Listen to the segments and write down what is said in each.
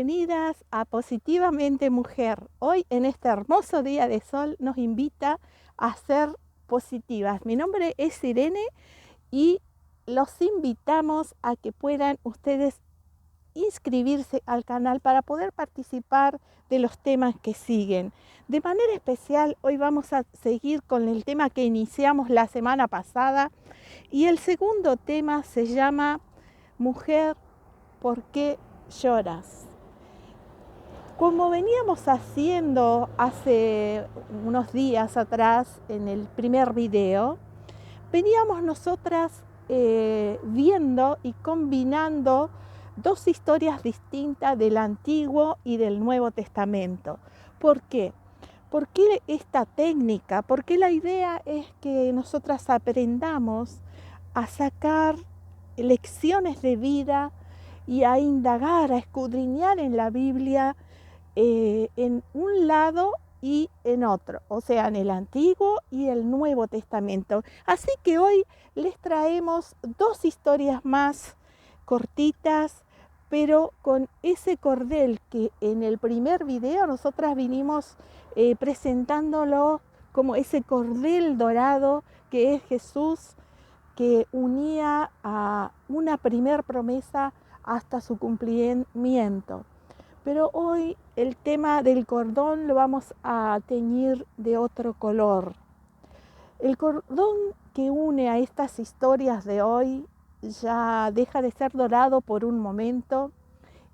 bienvenidas a Positivamente Mujer. Hoy en este hermoso día de sol nos invita a ser positivas. Mi nombre es Irene y los invitamos a que puedan ustedes inscribirse al canal para poder participar de los temas que siguen. De manera especial, hoy vamos a seguir con el tema que iniciamos la semana pasada y el segundo tema se llama Mujer, ¿por qué lloras? Como veníamos haciendo hace unos días atrás en el primer video, veníamos nosotras viendo y combinando dos historias distintas del Antiguo y del Nuevo Testamento. ¿Por qué? ¿Por qué esta técnica? Porque la idea es que nosotras aprendamos a sacar lecciones de vida y a indagar, a escudriñar en la Biblia en un lado y en otro, o sea, en el Antiguo y el Nuevo Testamento. Así que hoy les traemos dos historias más cortitas, pero con ese cordel que en el primer video nosotras vinimos presentándolo como ese cordel dorado que es Jesús, que unía a una primer promesa hasta su cumplimiento. Pero hoy el tema del cordón lo vamos a teñir de otro color. El cordón que une a estas historias de hoy ya deja de ser dorado por un momento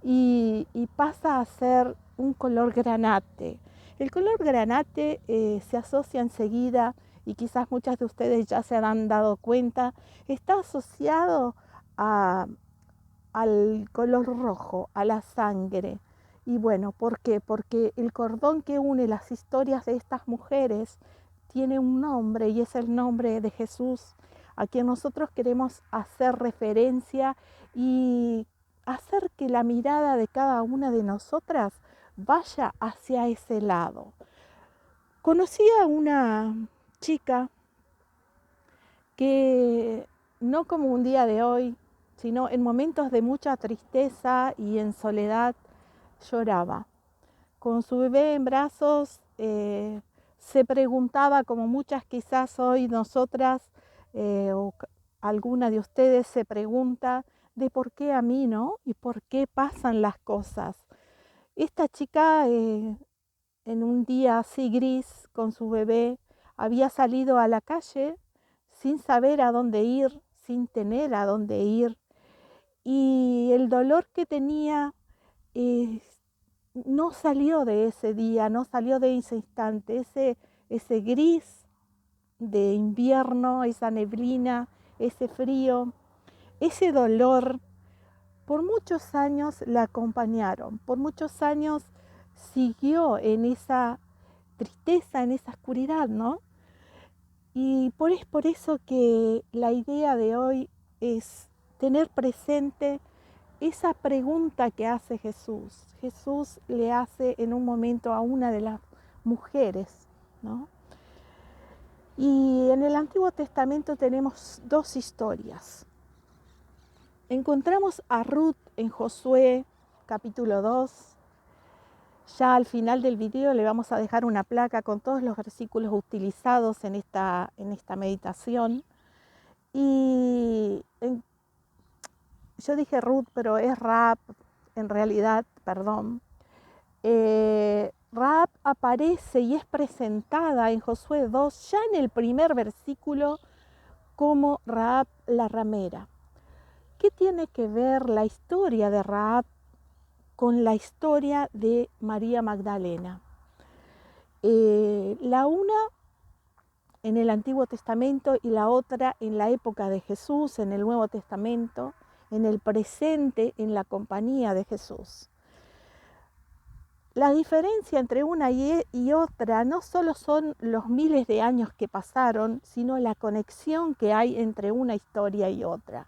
y pasa a ser un color granate. El color granate se asocia enseguida, y quizás muchas de ustedes ya se han dado cuenta, está asociado al color rojo, a la sangre. Y bueno, ¿por qué? Porque el cordón que une las historias de estas mujeres tiene un nombre y es el nombre de Jesús, a quien nosotros queremos hacer referencia y hacer que la mirada de cada una de nosotras vaya hacia ese lado. Conocí a una chica que no como un día de hoy, sino en momentos de mucha tristeza y en soledad, lloraba. Con su bebé en brazos se preguntaba, como muchas quizás hoy nosotras o alguna de ustedes se pregunta, de por qué a mí, ¿no? Y por qué pasan las cosas. Esta chica en un día así gris con su bebé había salido a la calle sin saber a dónde ir, sin tener a dónde ir. Y el dolor que tenía eh, no salió de ese día, no salió de ese instante, ese gris de invierno, esa neblina, ese frío, ese dolor, por muchos años la acompañaron, por muchos años siguió en esa tristeza, en esa oscuridad, ¿no? Y es por eso que la idea de hoy es tener presente esa pregunta que hace Jesús. Jesús le hace en un momento a una de las mujeres, ¿no? Y en el Antiguo Testamento tenemos dos historias. Encontramos a Ruth en Josué capítulo 2. Ya al final del video le vamos a dejar una placa con todos los versículos utilizados en esta meditación. Y yo dije Ruth, pero es Rahab, en realidad, perdón. Rahab aparece y es presentada en Josué 2, ya en el primer versículo, como Rahab la ramera. ¿Qué tiene que ver la historia de Rahab con la historia de María Magdalena? La una en el Antiguo Testamento y la otra en la época de Jesús, en el Nuevo Testamento, en el presente, en la compañía de Jesús. La diferencia entre una y otra no solo son los miles de años que pasaron, sino la conexión que hay entre una historia y otra.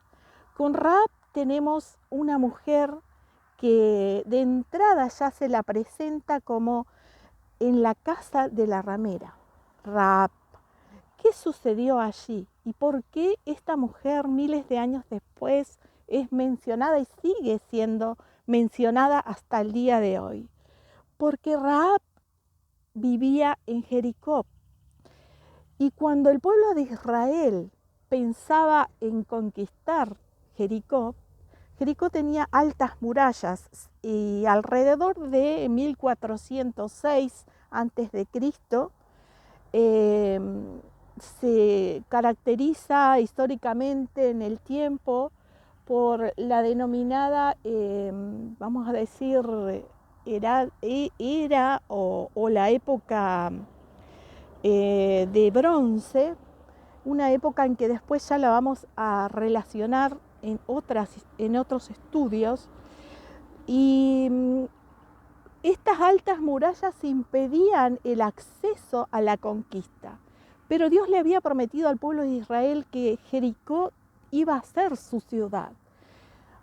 Con Rahab tenemos una mujer que de entrada ya se la presenta como en la casa de la ramera, Rahab. ¿Qué sucedió allí? ¿Y por qué esta mujer miles de años después es mencionada y sigue siendo mencionada hasta el día de hoy, porque Rahab vivía en Jericó. Y cuando el pueblo de Israel pensaba en conquistar Jericó, Jericó tenía altas murallas y alrededor de 1406 a.C. Se caracteriza históricamente en el tiempo por la denominada, vamos a decir, era o la época de bronce, una época en que después ya la vamos a relacionar en otros estudios. Y estas altas murallas impedían el acceso a la conquista. Pero Dios le había prometido al pueblo de Israel que Jericó iba a ser su ciudad.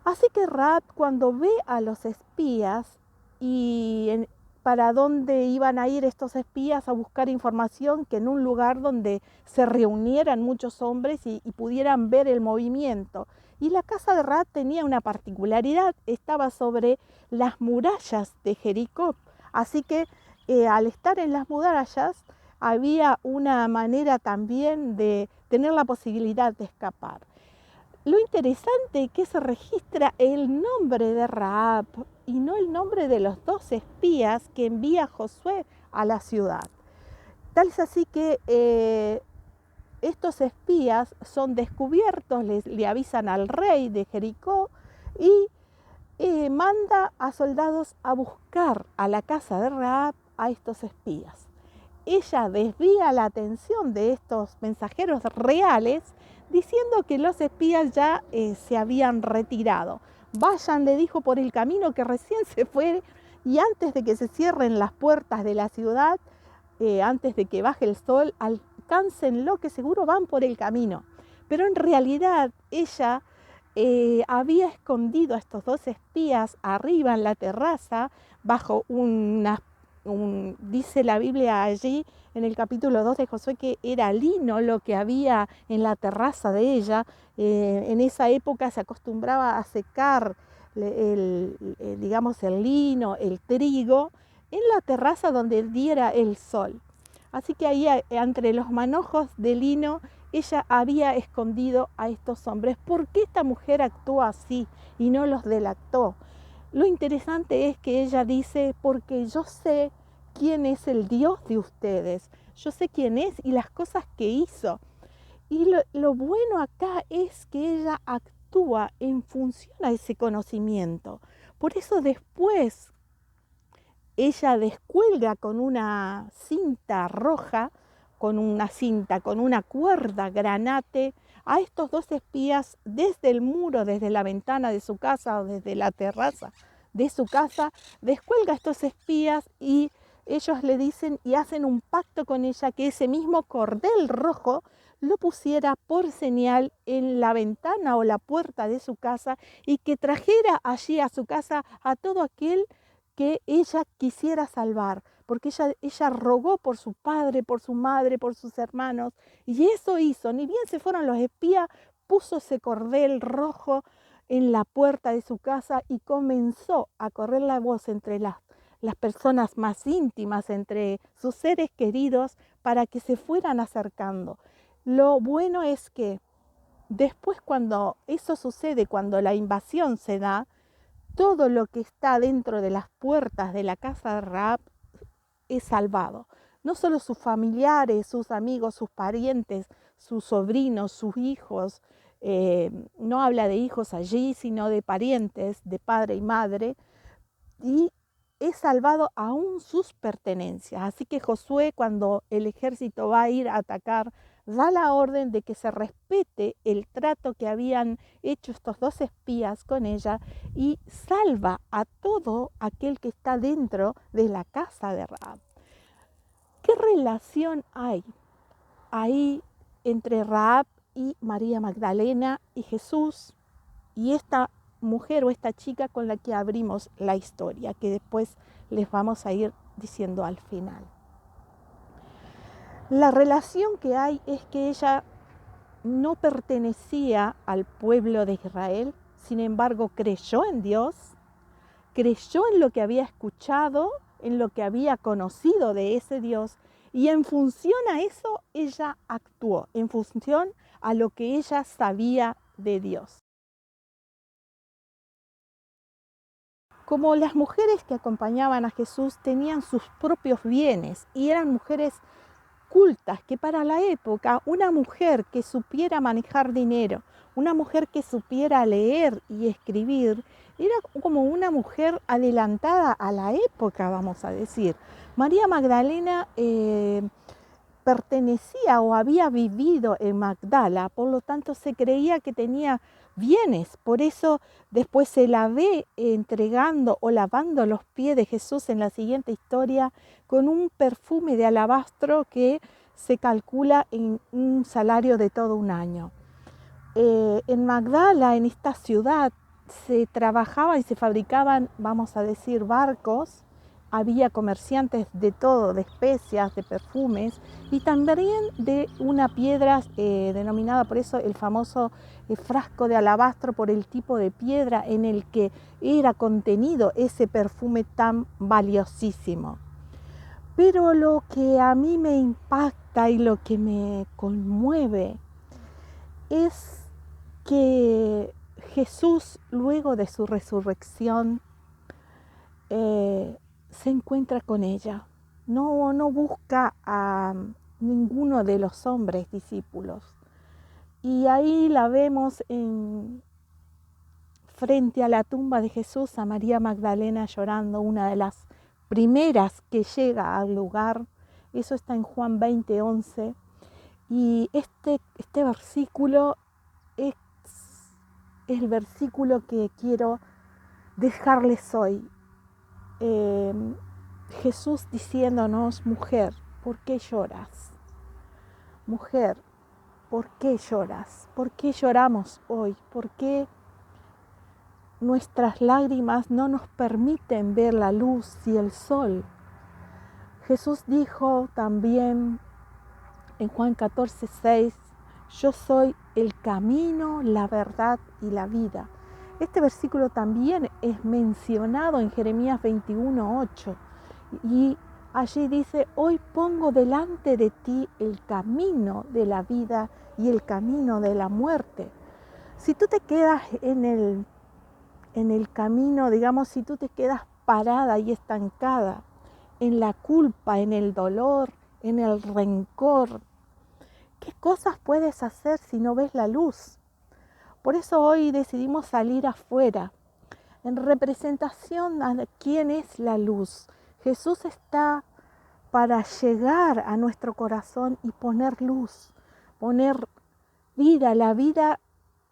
Así que Rahab, cuando ve a los espías y para dónde iban a ir estos espías a buscar información, que en un lugar donde se reunieran muchos hombres y pudieran ver el movimiento. Y la casa de Rahab tenía una particularidad, estaba sobre las murallas de Jericó. Así que al estar en las murallas había una manera también de tener la posibilidad de escapar. Lo interesante es que se registra el nombre de Rahab y no el nombre de los 2 espías que envía Josué a la ciudad. Tal es así que estos espías son descubiertos, le avisan al rey de Jericó y manda a soldados a buscar a la casa de Rahab a estos espías. Ella desvía la atención de estos mensajeros reales diciendo que los espías ya se habían retirado. Vayan, le dijo, por el camino que recién se fue, y antes de que se cierren las puertas de la ciudad, antes de que baje el sol, alcáncenlo, que seguro van por el camino. Pero en realidad ella había escondido a estos 2 espías arriba en la terraza, bajo dice la Biblia allí en el capítulo 2 de Josué que era lino lo que había en la terraza de ella. En esa época se acostumbraba a secar digamos el lino, el trigo, en la terraza donde diera el sol. Así que ahí entre los manojos de lino ella había escondido a estos hombres. ¿Por qué esta mujer actuó así y no los delató? Lo interesante es que ella dice, porque yo sé quién es el Dios de ustedes, yo sé quién es y las cosas que hizo. Y lo bueno acá es que ella actúa en función a ese conocimiento. Por eso después ella descuelga con una cinta roja, con una cuerda granate, a estos 2 espías desde el muro, desde la ventana de su casa o desde la terraza de su casa, descuelga a estos espías y ellos le dicen y hacen un pacto con ella que ese mismo cordel rojo lo pusiera por señal en la ventana o la puerta de su casa y que trajera allí a su casa a todo aquel que ella quisiera salvar, porque ella rogó por su padre, por su madre, por sus hermanos, y eso hizo. Ni bien se fueron los espías, puso ese cordel rojo en la puerta de su casa y comenzó a correr la voz entre las personas más íntimas, entre sus seres queridos, para que se fueran acercando. Lo bueno es que después, cuando eso sucede, cuando la invasión se da, todo lo que está dentro de las puertas de la casa de Rahab es salvado. No solo sus familiares, sus amigos, sus parientes, sus sobrinos, sus hijos, no habla de hijos allí, sino de parientes, de padre y madre, y es salvado aún sus pertenencias. Así que Josué, cuando el ejército va a ir a atacar, da la orden de que se respete el trato que habían hecho estos 2 espías con ella y salva a todo aquel que está dentro de la casa de Rahab. ¿Qué relación hay ahí entre Rahab y María Magdalena y Jesús y esta mujer o esta chica con la que abrimos la historia, que después les vamos a ir diciendo al final? La relación que hay es que ella no pertenecía al pueblo de Israel, sin embargo creyó en Dios creyó en lo que había escuchado, en lo que había conocido de ese Dios, y en función a eso ella actuó, en función a lo que ella sabía de Dios. Como las mujeres que acompañaban a Jesús tenían sus propios bienes y eran mujeres cultas, que para la época una mujer que supiera manejar dinero, una mujer que supiera leer y escribir, era como una mujer adelantada a la época, vamos a decir. María Magdalena pertenecía o había vivido en Magdala, por lo tanto se creía que tenía bienes, por eso después se la ve entregando o lavando los pies de Jesús en la siguiente historia con un perfume de alabastro que se calcula en un salario de todo un año. En Magdala, en esta ciudad, se trabajaban y se fabricaban, vamos a decir, barcos. Había comerciantes de todo, de especias, de perfumes y también de una piedra denominada por eso el famoso frasco de alabastro, por el tipo de piedra en el que era contenido ese perfume tan valiosísimo. Pero lo que a mí me impacta y lo que me conmueve es que Jesús, luego de su resurrección, se encuentra con ella. No busca a ninguno de los hombres discípulos. Y ahí la vemos frente a la tumba de Jesús, a María Magdalena llorando, una de las primeras que llega al lugar. Eso está en Juan 20:11. Y este versículo es el versículo que quiero dejarles hoy. Jesús diciéndonos: mujer, ¿por qué lloras? Mujer, ¿por qué lloras? ¿Por qué lloramos hoy? ¿Por qué nuestras lágrimas no nos permiten ver la luz y el sol? Jesús dijo también en Juan 14:6, yo soy el camino, la verdad y la vida. Este versículo también es mencionado en Jeremías 21:8 y allí dice: hoy pongo delante de ti el camino de la vida y el camino de la muerte. Si tú te quedas en el camino, digamos, si tú te quedas parada y estancada en la culpa, en el dolor, en el rencor, ¿qué cosas puedes hacer si no ves la luz? Por eso hoy decidimos salir afuera, en representación a quién es la luz. Jesús está para llegar a nuestro corazón y poner luz, poner vida. La vida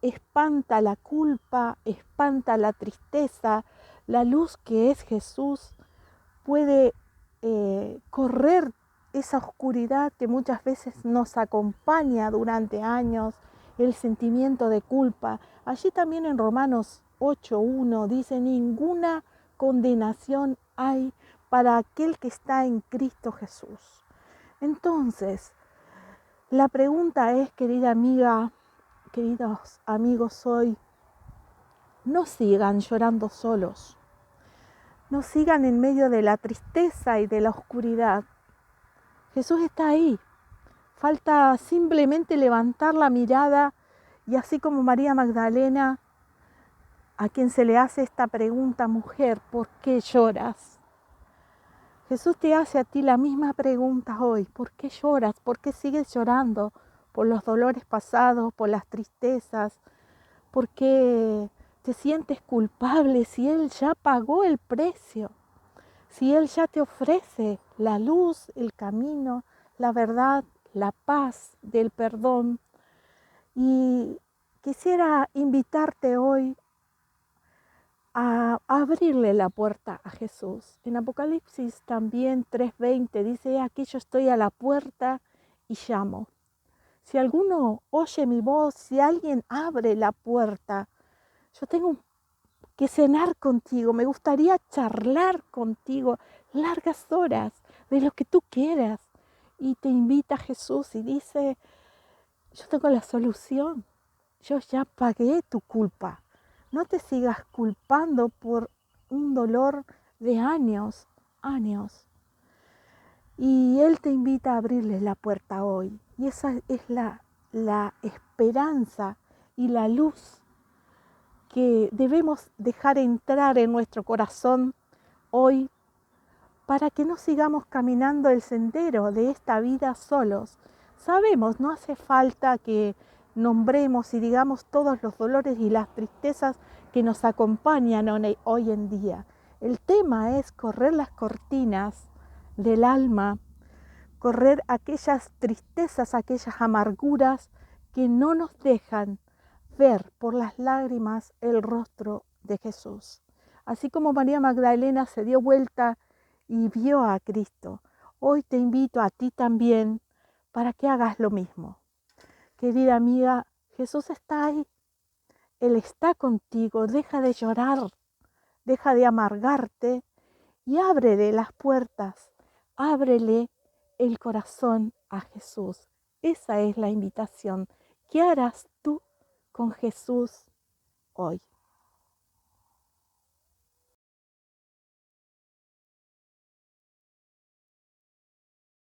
espanta la culpa, espanta la tristeza. La luz que es Jesús puede correr esa oscuridad que muchas veces nos acompaña durante años, el sentimiento de culpa. Allí también en Romanos 8:1 dice: ninguna condenación hay para aquel que está en Cristo Jesús. Entonces, la pregunta es, querida amiga, queridos amigos, hoy, no sigan llorando solos, no sigan en medio de la tristeza y de la oscuridad. Jesús está ahí. Falta simplemente levantar la mirada y así como María Magdalena, a quien se le hace esta pregunta: mujer, ¿por qué lloras? Jesús te hace a ti la misma pregunta hoy: ¿por qué lloras? ¿Por qué sigues llorando? ¿Por los dolores pasados? ¿Por las tristezas? ¿Por qué te sientes culpable si Él ya pagó el precio? Si Él ya te ofrece la luz, el camino, la verdad, la paz del perdón. Y quisiera invitarte hoy a abrirle la puerta a Jesús. En Apocalipsis también 3:20 dice: aquí yo estoy a la puerta y llamo. Si alguno oye mi voz, si alguien abre la puerta, yo tengo que cenar contigo, me gustaría charlar contigo largas horas de lo que tú quieras. Y te invita Jesús y dice: yo tengo la solución, yo ya pagué tu culpa. No te sigas culpando por un dolor de años, años. Y Él te invita a abrirle la puerta hoy. Y esa es la esperanza y la luz que debemos dejar entrar en nuestro corazón hoy para que no sigamos caminando el sendero de esta vida solos. Sabemos, no hace falta que nombremos y digamos todos los dolores y las tristezas que nos acompañan hoy en día. El tema es correr las cortinas del alma, correr aquellas tristezas, aquellas amarguras que no nos dejan ver por las lágrimas el rostro de Jesús. Así como María Magdalena se dio vuelta y vio a Cristo, hoy te invito a ti también para que hagas lo mismo. Querida amiga, Jesús está ahí. Él está contigo. Deja de llorar, deja de amargarte y ábrele las puertas. Ábrele el corazón a Jesús. Esa es la invitación. ¿Qué harás tú con Jesús hoy?